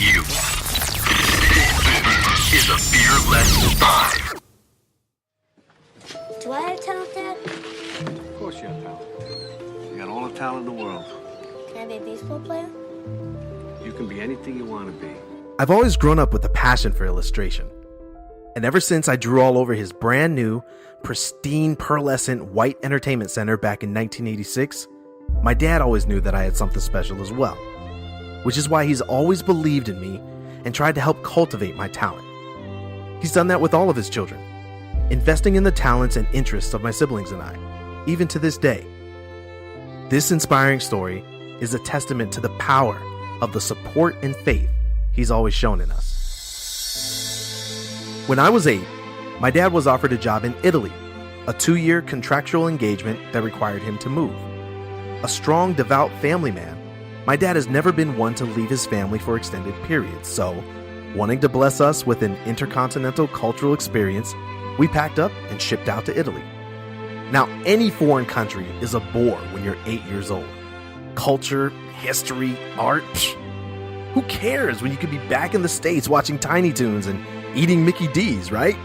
you. This is a Fearless 5. Do I have talent, Dad? Of course you have talent. You got all the talent in the world. Can I be a baseball player? You can be anything you want to be. I've always grown up with a passion for illustration. And ever since I drew all over his brand new, pristine, pearlescent white entertainment center back in 1986, my dad always knew that I had something special as well, which is why he's always believed in me and tried to help cultivate my talent. He's done that with all of his children, investing in the talents and interests of my siblings and I, even to this day. This inspiring story is a testament to the power of the support and faith he's always shown in us. When I was 8, my dad was offered a job in Italy, a 2-year contractual engagement that required him to move. A strong, devout family man, my dad has never been one to leave his family for extended periods, so, wanting to bless us with an intercontinental cultural experience, we packed up and shipped out to Italy. Now, any foreign country is a bore when you're 8 years old. Culture, history, art, who cares when you could be back in the States watching Tiny Toons and eating Mickey D's, right?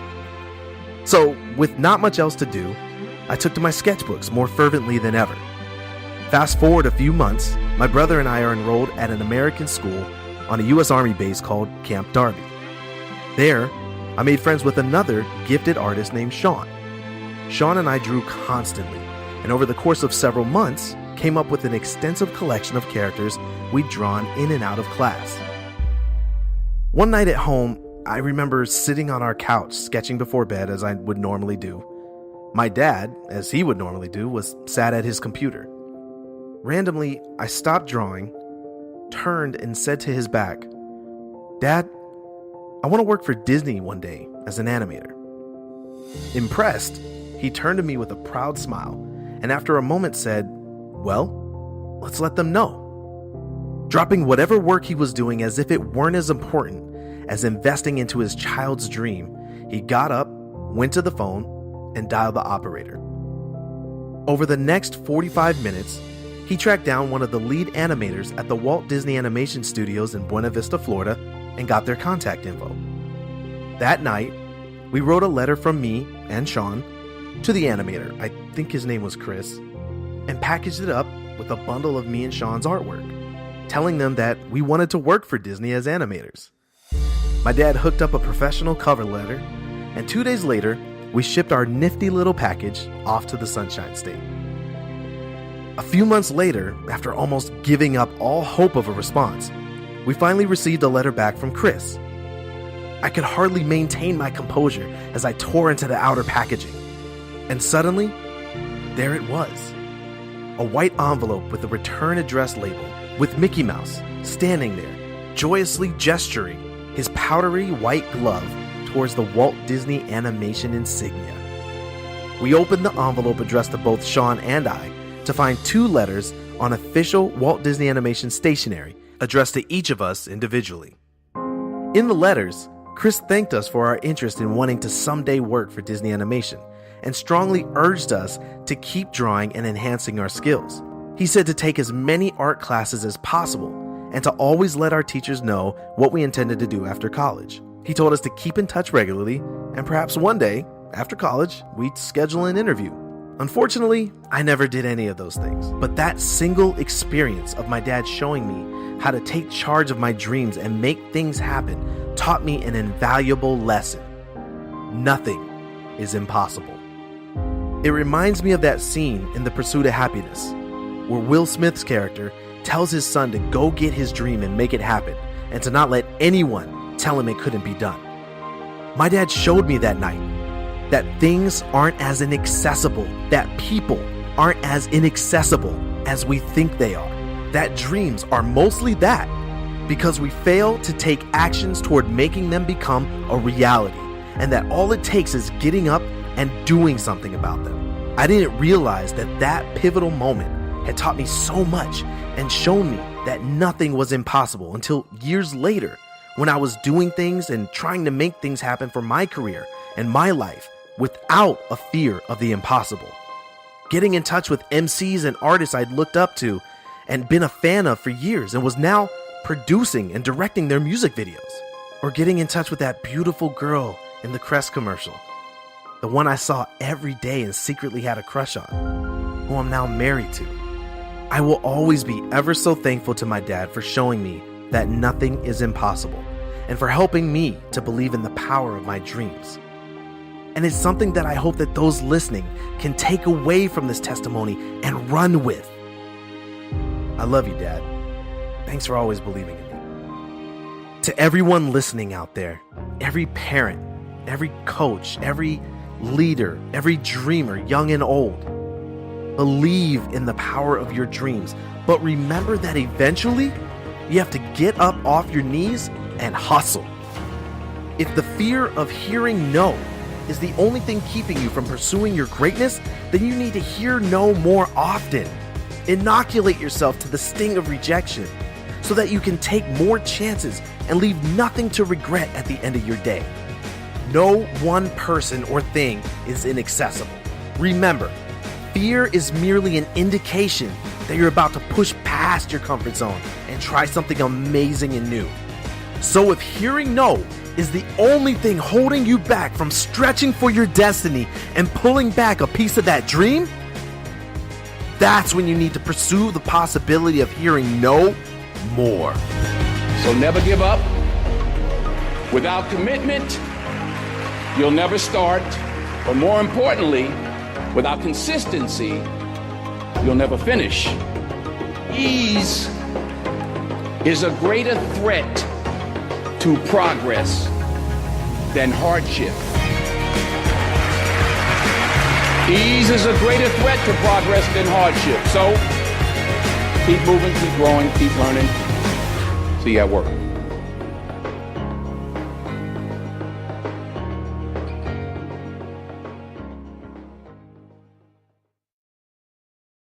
So, with not much else to do, I took to my sketchbooks more fervently than ever. Fast forward a few months, my brother and I are enrolled at an American school on a U.S. Army base called Camp Darby. There, I made friends with another gifted artist named Sean. Sean and I drew constantly, and over the course of several months, came up with an extensive collection of characters we'd drawn in and out of class. One night at home, I remember sitting on our couch sketching before bed as I would normally do. My dad, as he would normally do, was sat at his computer. Randomly, I stopped drawing, turned and said to his back, "Dad, I want to work for Disney one day as an animator." Impressed, he turned to me with a proud smile and after a moment said, "Well, let's let them know." Dropping whatever work he was doing as if it weren't as important as investing into his child's dream, he got up, went to the phone, and dialed the operator. Over the next 45 minutes, he tracked down one of the lead animators at the Walt Disney Animation Studios in Buena Vista, Florida, and got their contact info. That night, we wrote a letter from me and Sean to the animator, I think his name was Chris, and packaged it up with a bundle of me and Sean's artwork, telling them that we wanted to work for Disney as animators. My dad hooked up a professional cover letter, and 2 days later, we shipped our nifty little package off to the Sunshine State. A few months later, after almost giving up all hope of a response, we finally received a letter back from Chris. I could hardly maintain my composure as I tore into the outer packaging. And suddenly, there it was. A white envelope with a return address label, with Mickey Mouse standing there, joyously gesturing his powdery white glove towards the Walt Disney Animation insignia. We opened the envelope addressed to both Sean and I to find 2 letters on official Walt Disney Animation stationery addressed to each of us individually. In the letters, Chris thanked us for our interest in wanting to someday work for Disney Animation and strongly urged us to keep drawing and enhancing our skills. He said to take as many art classes as possible and to always let our teachers know what we intended to do after college. He told us to keep in touch regularly and perhaps one day, after college, we'd schedule an interview. Unfortunately, I never did any of those things, but that single experience of my dad showing me how to take charge of my dreams and make things happen taught me an invaluable lesson. Nothing is impossible. It reminds me of that scene in The Pursuit of Happiness, where Will Smith's character tells his son to go get his dream and make it happen, and to not let anyone tell him it couldn't be done. My dad showed me that night that things aren't as inaccessible, that people aren't as inaccessible as we think they are, that dreams are mostly that because we fail to take actions toward making them become a reality, and that all it takes is getting up and doing something about them. I didn't realize that that pivotal moment had taught me so much and shown me that nothing was impossible until years later, when I was doing things and trying to make things happen for my career and my life without a fear of the impossible. Getting in touch with MCs and artists I'd looked up to and been a fan of for years and was now producing and directing their music videos, or getting in touch with that beautiful girl in the Crest commercial, the one I saw every day and secretly had a crush on, who I'm now married to. I will always be ever so thankful to my dad for showing me that nothing is impossible and for helping me to believe in the power of my dreams. And it's something that I hope that those listening can take away from this testimony and run with. I love you, Dad. Thanks for always believing in me. To everyone listening out there, every parent, every coach, every leader, every dreamer, young and old, believe in the power of your dreams, but remember that eventually you have to get up off your knees and hustle. If the fear of hearing no is the only thing keeping you from pursuing your greatness, then you need to hear no more often. Inoculate yourself to the sting of rejection so that you can take more chances and leave nothing to regret at the end of your day. No one person or thing is inaccessible. Remember, fear is merely an indication that you're about to push past your comfort zone and try something amazing and new. So if hearing no is the only thing holding you back from stretching for your destiny and pulling back a piece of that dream, that's when you need to pursue the possibility of hearing no more. So never give up. Without commitment, you'll never start. But more importantly, without consistency, you'll never finish. Ease is a greater threat to progress than hardship. Ease is a greater threat to progress than hardship. So keep moving, keep growing, keep learning. See you at work.